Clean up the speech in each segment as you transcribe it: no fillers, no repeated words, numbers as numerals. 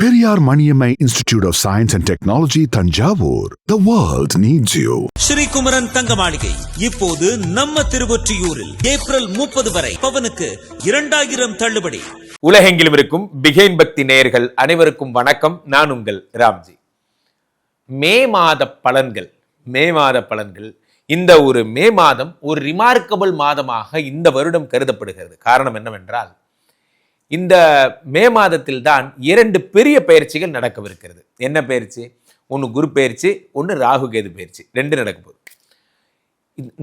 Periyar Maniammai Institute of Science and Technology, Tanjavur. The world needs you. Sri Kumaran தங்க மாளிகை இப்போது நம்ம திருவொற்றியூரில் ஏப்ரல் 30 வரை பவனுக்கு 2000 தள்ளுபடி. உலகெங்கிலும் இருக்கும் பிகைன் பக்தி நேயர்கள் அனைவருக்கும் வணக்கம். நான் உங்கள் ராம்ஜி. மே மாத பலன்கள் இந்த ஒரு மே மாதம் ஒரு ரிமார்க்கபிள் மாதமாக இந்த வருடம் கருதப்படுகிறது. காரணம் என்னவென்றால், இந்த மே மாதத்தில் தான் 2 பெரிய பயிற்சிகள் நடக்கவிருக்கிறது. என்ன பயிற்சி? ஒன்று குரு பயிற்சி, ஒன்று ராகு கேது பயிற்சி. 2 நடக்க போகுது.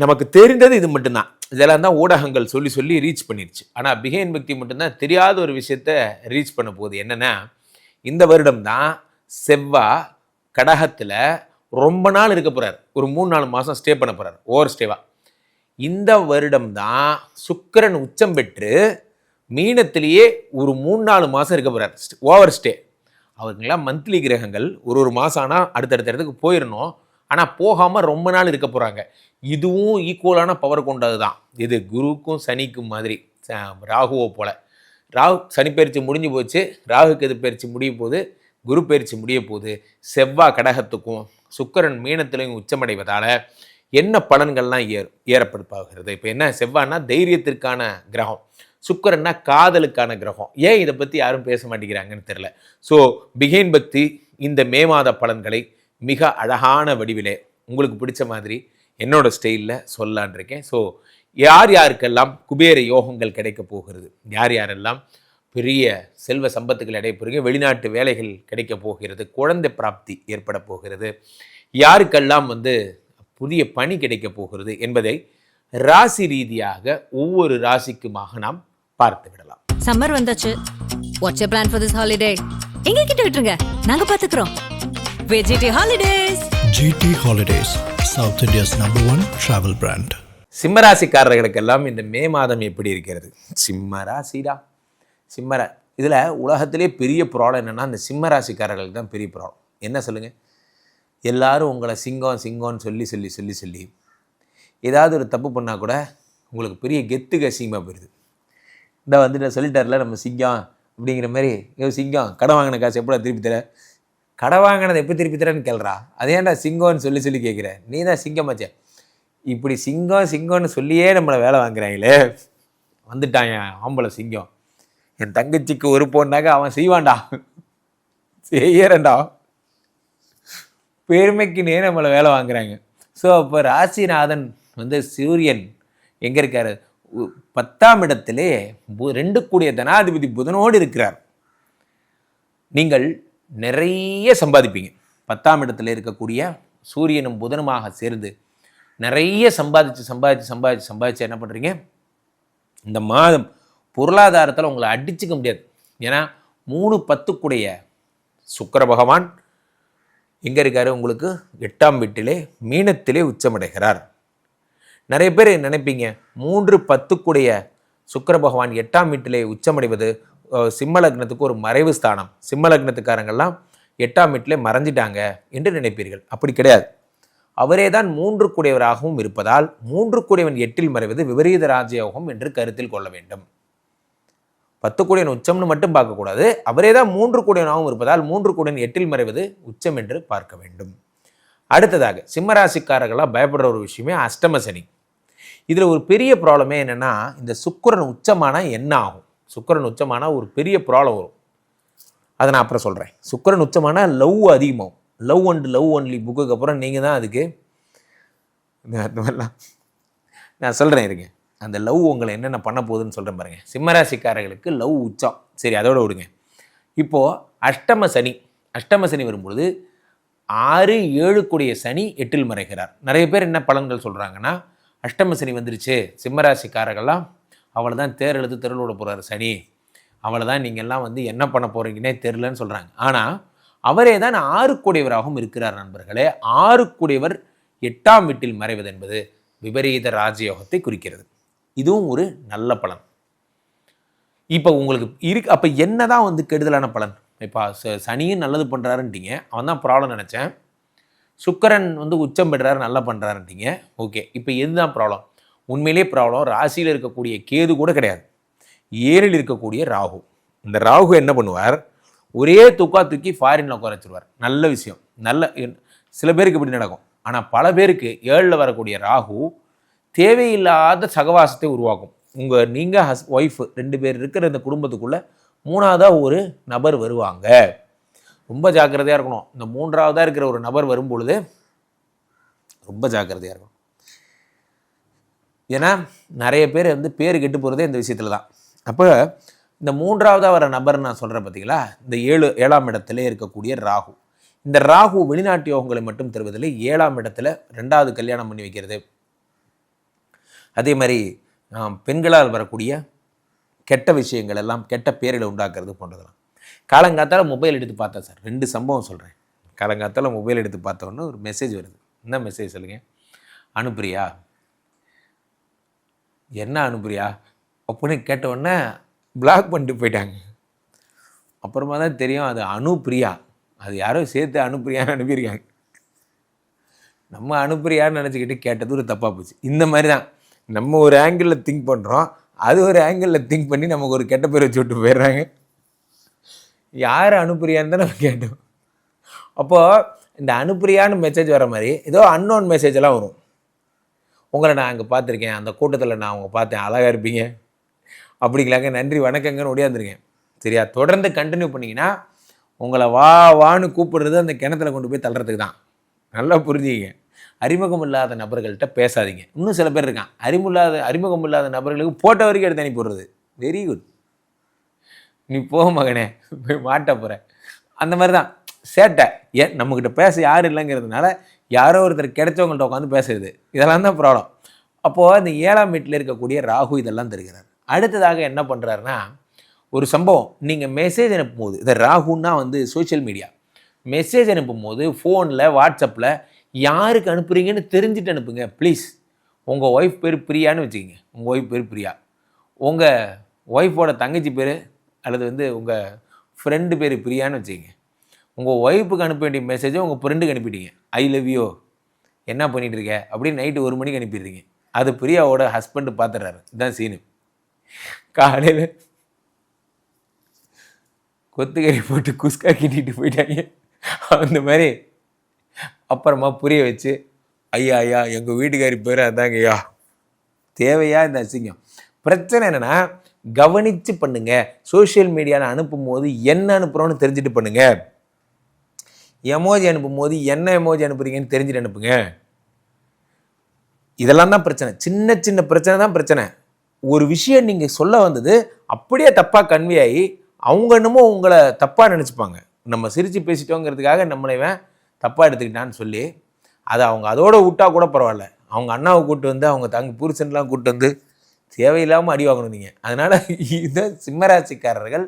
நமக்கு தெரிந்தது இது மட்டும்தான். இதெல்லாம் தான் ஊடகங்கள் சொல்லி ரீச் பண்ணிருச்சு. ஆனால் பிகைன் பக்தி மட்டும்தான் தெரியாத ஒரு விஷயத்த ரீச் பண்ண போகுது. என்னன்னா, இந்த வருடம் தான் செவ்வாய் கடகத்தில் ரொம்ப நாள் இருக்க போறார். ஒரு 3-4 மாதம் ஸ்டே பண்ண போறார், ஓவர் ஸ்டேவா. இந்த வருடம் தான் சுக்கிரன் உச்சம் பெற்று மீனத்திலேயே ஒரு 3-4 மாதம் இருக்க போறார், ஓவர் ஸ்டே. அவங்களாம் மந்த்லி கிரகங்கள் ஒரு மாதம் ஆனால் அடுத்தடுத்த இடத்துக்கு போயிடணும். ஆனால் போகாமல் ரொம்ப நாள் இருக்க போகிறாங்க. இதுவும் ஈக்குவலான பவர் கொண்டது தான். இது குருவுக்கும் சனிக்கும் மாதிரி, ராகுவோ போல். சனி பயிற்சி முடிஞ்சு போச்சு, ராகு கேது பயிற்சி முடிய போகுது, குரு பயிற்சி முடிய போகுது. செவ்வாய் கடகத்துக்கும் சுக்கிரன் மீனத்திலையும் உச்சமடைவதால் என்ன பலன்கள்லாம் ஏற்படுத்தாகிறது? இப்போ என்ன, செவ்வாய்னா தைரியத்திற்கான கிரகம், சுக்கிரன்னா காதலுக்கான கிரகம். ஏன் இதை பற்றி யாரும் பேச மாட்டேங்கிறாங்கன்னு தெரியல. ஸோ பிகைன் பக்தி இந்த மே மாத பலன்களை மிக அழகான வடிவிலே உங்களுக்கு பிடிச்ச மாதிரி என்னோட ஸ்டைலில் சொல்லலான் இருக்கேன். ஸோ யாருக்கெல்லாம் குபேர யோகங்கள் கிடைக்க போகிறது, யாரெல்லாம் பெரிய செல்வ சம்பத்துகள் அடைய போகிறீங்க, வெளிநாட்டு வேலைகள் கிடைக்க போகிறது, குழந்தை பிராப்தி ஏற்பட போகிறது, யாருக்கெல்லாம் புதிய பணி கிடைக்க போகிறது என்பதை ராசி ரீதியாக ஒவ்வொரு ராசிக்குமாக நாம் பார்த்து விடலாம். சம்மர் வந்தாச்சு. What's your plan for this holiday? எங்க கிட்ட விட்டுருங்க, நாங்க பாத்துக்கிறோம். GT holidays. GT holidays, south India's number 1 travel brand. சிம்ம ராசிக்காரர்களுக்கெல்லாம் இந்த மே மாதம் எப்படி இருக்கிறது? சிம்ம ராசிடா, இதில் உலகத்திலே பெரிய ப்ராப்ளம் என்னென்னா, இந்த சிம்ம ராசிக்காரர்களுக்கு தான் பெரிய ப்ராப்ளம். என்ன சொல்லுங்கள்? எல்லாரும் உங்களை சிங்கம்னு சொல்லி ஏதாவது ஒரு தப்பு பண்ணால் கூட உங்களுக்கு பெரிய கெத்து கசியமாக போயிடுது. இந்த சொல்லிட்டார்ல நம்ம சிங்கம் அப்படிங்கிற மாதிரி, சிங்கம் கடன் வாங்கின காசு எப்போ திருப்பி தர, கடை வாங்கினதை எப்போ திருப்பி தரேன்னு கேள்றா, அதேண்டா சிங்கம்னு சொல்லி கேட்குற, நீ தான் சிங்கமாச்சே. இப்படி சிங்கம்னு சொல்லியே நம்மளை வேலை வாங்குறாங்களே. வந்துட்டான் என் ஆம்பளை சிங்கம், என் தங்கச்சிக்கு ஒரு பொண்ணாக அவன் செய்வான்டா, செய்யறேன்டா, பெருமைக்குன்னே நம்மளை வேலை வாங்குறாங்க. ஸோ அப்போ ராசிநாதன் சூரியன் எங்கே இருக்கார்? 10ஆம் இடத்திலே 2 கூடிய தனாதிபதி புதனோடு இருக்கிறார். நீங்கள் நிறைய சம்பாதிப்பீங்க. 10ஆம் இடத்துல இருக்கக்கூடிய சூரியனும் புதனுமாக சேர்ந்து நிறைய சம்பாதிச்சு என்ன பண்ணுறீங்க? இந்த மாதம் பொருளாதாரத்தில் உங்களை அடிச்சுக்க முடியாது. ஏன்னா 3-10 கூடிய சுக்கிர பகவான் எங்கே இருக்காரு? உங்களுக்கு 8ஆம் வீட்டிலே மீனத்திலே உச்சமடைகிறார். நிறைய பேர் நினைப்பீங்க, 3-10 கூடிய சுக்கிர பகவான் 8ஆம் வீட்டிலே உச்சமடைவது சிம்ம லக்னத்துக்கு ஒரு மறைவு ஸ்தானம், சிம்ம லக்னத்துக்காரங்கள்லாம் 8ஆம் வீட்டிலே மறைஞ்சிட்டாங்க என்று நினைப்பீர்கள். அப்படி கிடையாது. அவரே தான் 3 கூடியவராகவும் இருப்பதால் 3 கூடியவன் 8இல் மறைவது விபரீத ராஜயோகம் என்று கருத்தில் கொள்ள வேண்டும். 10 கூடியன் உச்சம்னு மட்டும் பார்க்கக்கூடாது. அவரே தான் 3 கூடியனாகவும் இருப்பதால் 3 கூடியன் 8இல் மறைவது உச்சம் என்று பார்க்க வேண்டும். அடுத்ததாக சிம்மராசிக்காரர்களாக பயப்படுற ஒரு விஷயமே அஷ்டம சனி. இதில் ஒரு பெரிய ப்ராப்ளமே என்னென்னா, இந்த சுக்கிரன் உச்சமானால் என்ன ஆகும்? சுக்கிரன் உச்சமானால் ஒரு பெரிய ப்ராப்ளம் வரும். அதை நான் அப்புறம் சொல்கிறேன். சுக்கிரன் உச்சமானால் லவ் அதிகமாகும். லவ் அண்ட் லவ் ஒன்லி புக்குக்கு அப்புறம் நீங்கள் தான் அதுக்கு அந்த மாதிரிலாம் நான் சொல்கிறேன். இருங்க, அந்த லவ் உங்களை என்னென்ன பண்ண போகுதுன்னு சொல்கிறேன் பாருங்கள். சிம்மராசிக்காரர்களுக்கு லவ் உச்சம், சரி அதோடு விடுங்க. இப்போது அஷ்டம சனி வரும்பொழுது 6-7 கூடிய சனி 8இல் மறைகிறார். நிறைய பேர் என்ன பலன்கள் சொல்கிறாங்கன்னா, அஷ்டம சனி வந்துருச்சு, சிம்மராசிக்காரர்கள்லாம் அவ்வளோதான், தேர் எழுத்து தெருள் விட போகிறார் சனி, அவ்வளோதான், நீங்கள்லாம் என்ன பண்ண போகிறீங்கன்னே தெரிலன்னு சொல்கிறாங்க. ஆனால் அவரே தான் 6 கூடியவராகவும் இருக்கிறார். நண்பர்களே, 6 கூடியவர் 8ஆம் வீட்டில் மறைவது என்பது விபரீத ராஜயோகத்தை குறிக்கிறது. இதுவும் ஒரு நல்ல பலன். இப்போ உங்களுக்கு அப்போ என்னதான் கெடுதலான பலன்? இப்போ சனியும் நல்லது பண்ணுறாருன்ட்டீங்க, அவன் தான் ப்ராப்ளம் நினச்சேன். சுக்கிரன் உச்சம் பெற்றாரு, நல்லா பண்ணுறாருன்ட்டீங்க, ஓகே. இப்போ எதுதான் ப்ராப்ளம்? உண்மையிலே ப்ராப்ளம் ராசியில் இருக்கக்கூடிய கேது கூட கிடையாது, 7இல் இருக்கக்கூடிய ராகு. இந்த ராகு என்ன பண்ணுவார்? ஒரே தூக்கி ஃபாரினில் உட்கார வச்சிருவார். நல்ல விஷயம். சில பேருக்கு இப்படி நடக்கும். ஆனால் பல பேருக்கு 7ல் வரக்கூடிய ராகு தேவையில்லாத சகவாசத்தை உருவாக்கும். நீங்கள் ஒய்ஃபு 2 பேர் இருக்கிற இந்த குடும்பத்துக்குள்ளே 3ஆவதாக ஒரு நபர் வருவாங்க. ரொம்ப ஜாக்கிரதையாக இருக்கணும். இந்த 3ஆவதாக இருக்கிற ஒரு நபர் வரும்பொழுது ரொம்ப ஜாக்கிரதையாக இருக்கணும். ஏன்னா நிறைய பேர் பேர் கெட்டு போகிறதே இந்த விஷயத்தில் தான். அப்போ இந்த 3ஆவதாக வர நபர் நான் சொல்கிறேன் பார்த்தீங்களா, இந்த 7ஆம் இடத்துல இருக்கக்கூடிய ராகு. இந்த ராகு வெளிநாட்டு யோகங்களை மட்டும் தருவதில்லை, 7ஆம் இடத்துல 2வது கல்யாணம் பண்ணி வைக்கிறது, அதே மாதிரி பெண்களால் வரக்கூடிய கெட்ட விஷயங்கள் எல்லாம், கெட்ட பேர்களை உண்டாக்குறது போன்றதெல்லாம். காலங்காத்தால் மொபைல் எடுத்து பார்த்தேன் சார், 2 சம்பவம் சொல்கிறேன். காலங்காத்தால் மொபைல் எடுத்து பார்த்தோன்னே ஒரு மெசேஜ் வருது. என்ன மெசேஜ் சொல்லுங்கள்? அனுப்புறியா? என்ன அனுப்புறியா அப்படின்னு கேட்டவுடனே பிளாக் பண்ணிட்டு போயிட்டாங்க. அப்புறமா தான் தெரியும் அது அனுப்பிரியா. அது யாரோ சேர்த்து அனுப்புறியான்னு அனுப்பியிருக்காங்க. நம்ம அனுப்புறியான்னு நினச்சிக்கிட்டு கேட்டது ஒரு தப்பாக போச்சு. இந்த மாதிரி தான் நம்ம ஒரு ஆங்கிளில் திங்க் பண்ணுறோம், அது ஒரு ஆங்கிளில் திங்க் பண்ணி நமக்கு ஒரு கெட்ட பேர் வச்சு விட்டு போயிடுறாங்க. யார் அனுப்புறியான்னு தான் நம்ம கேட்டோம். அப்போது இந்த அனுப்புறியான்னு மெசேஜ் வர மாதிரி ஏதோ அன்னோன் மெசேஜெல்லாம் வரும். உங்களை நான் அங்கே பார்த்துருக்கேன், அந்த கூட்டத்தில் நான் அவங்க பார்த்தேன், அழகாக இருப்பீங்க அப்படிங்களாங்க, நன்றி வணக்கங்கன்னு ஓடியாந்துருக்கேன். சரியா? தொடர்ந்து கண்டினியூ பண்ணிங்கன்னா உங்களை வான்னு கூப்பிடுறது அந்த கிணத்துல கொண்டு போய் தள்ளுறதுக்கு தான். நல்லா புரிஞ்சுக்கிங்க. அறிமுகம் இல்லாத நபர்கள்ட்ட பேசாதீங்க. இன்னும் சில பேர் இருக்கான், அறிமுகம் இல்லாத நபர்களுக்கு போட்ட வரைக்கும் எடுத்து அனுப்பி விடுறது. வெரி குட், நீ போ மகனே, போய் மாட்ட போகிற. அந்த மாதிரி தான் சேட்டை. ஏன் நம்மக்கிட்ட பேச யாரும் இல்லைங்கிறதுனால யாரோ ஒருத்தர் கிடைச்சவங்கள்ட்ட உட்காந்து பேசுறது, இதெல்லாம் தான் ப்ராப்ளம். அப்போது இந்த 7ஆம் வீட்டில் இருக்கக்கூடிய ராகு இதெல்லாம் தருகிறார். அடுத்ததாக என்ன பண்ணுறாருன்னா, ஒரு சம்பவம், நீங்கள் மெசேஜ் அனுப்பும்போது, இந்த ராகுன்னா சோஷியல் மீடியா, மெசேஜ் அனுப்பும்போது ஃபோனில் வாட்ஸ்அப்பில் யாருக்கு அனுப்புகிறீங்கன்னு தெரிஞ்சுட்டு அனுப்புங்க ப்ளீஸ். உங்கள் ஒய்ஃப் பேர் பிரியான்னு வச்சுக்கிங்க. உங்கள் ஒய்ஃப் பேர் பிரியா, உங்கள் ஒய்ஃபோட தங்கச்சி பேர் அல்லது உங்கள் ஃப்ரெண்டு பேர் பிரியான்னு வச்சுக்கிங்க. உங்கள் ஒய்ஃபுக்கு அனுப்ப வேண்டிய மெசேஜை உங்கள் ஃப்ரெண்டுக்கு அனுப்பிட்டீங்க. ஐ லவ் யூ, என்ன பண்ணிகிட்டு இருக்க அப்படின்னு நைட்டு 1 மணிக்கு அனுப்பிடுறீங்க. அது பிரியாவோட ஹஸ்பண்டு பார்த்துட்றாரு. இதுதான் சீனு. காலையில் கொத்துக்கறி போட்டு குஸ்கா கிட்டிட்டு போயிட்டாங்க. அந்த மாதிரி அப்புறமா புரிய வச்சு, ஐயா எங்கள் வீட்டுக்காரி பேர் அதாங்க ஐயா. தேவையா இந்த அசிங்கம்? பிரச்சனை என்னென்னா, கவனித்து பண்ணுங்க. சோஷியல் மீடியாவில் அனுப்பும்போது என்ன அனுப்புகிறோன்னு தெரிஞ்சுட்டு பண்ணுங்க. எமோஜி அனுப்பும்போது என்ன எமோஜி அனுப்புறீங்கன்னு தெரிஞ்சுட்டு அனுப்புங்க. இதெல்லாம் தான் பிரச்சனை. சின்ன பிரச்சனை தான் பிரச்சனை. ஒரு விஷயம் நீங்கள் சொல்ல வந்தது அப்படியே தப்பாக கன்வே ஆகி அவங்க என்னமோ உங்களை தப்பாக நினச்சிப்பாங்க. நம்ம சிரித்து பேசிட்டோங்கிறதுக்காக நம்மளை தப்பாக எடுத்துக்கிட்டான்னு சொல்லி அதை அவங்க அதோடு விட்டால் கூட பரவாயில்ல, அவங்க அண்ணாவை கூப்பிட்டு அவங்க புருஷன்லாம் கூப்பிட்டு தேவையில்லாமல் அடி வாங்கணும் நீங்கள். அதனால் இது சிம்மராசிக்காரர்கள்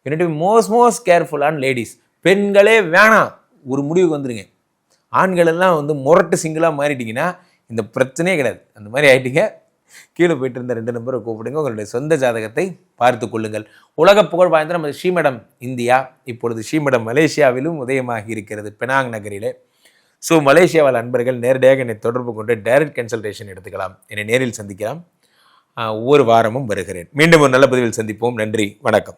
என்னட்டு மோஸ்ட் கேர்ஃபுல்லான லேடிஸ். பெண்களே வேணாம், ஒரு முடிவுக்கு வந்துடுங்க. ஆண்கள் எல்லாம் முரட்டு சிங்கிளாக மாறிட்டிங்கன்னா இந்த பிரச்சனையே கிடையாது. அந்த மாதிரி ஆகிட்டீங்க. கீழே போயிட்டு இருந்த 2 நம்பரை கூப்பிடுங்க. உங்களுடைய சொந்த ஜாதகத்தை பார்த்து கொள்ளுங்கள். உலக புகழ் வாய்ந்த நம்ம ஸ்ரீமடம் இந்தியா இப்பொழுது ஸ்ரீமடம் மலேசியாவிலும் உதயமாகி இருக்கிறது, பெனாங் நகரிலே. ஸோ மலேசியாவில் அன்பர்கள் நேரடியாக என்னை தொடர்பு கொண்டு டைரக்ட் கன்சல்டேஷன் எடுத்துக்கலாம், என்னை நேரில் சந்திக்கலாம். ஒவ்வொரு வாரமும் வருகிறேன். மீண்டும் ஒரு நல்ல பதிவில் சந்திப்போம். நன்றி, வணக்கம்.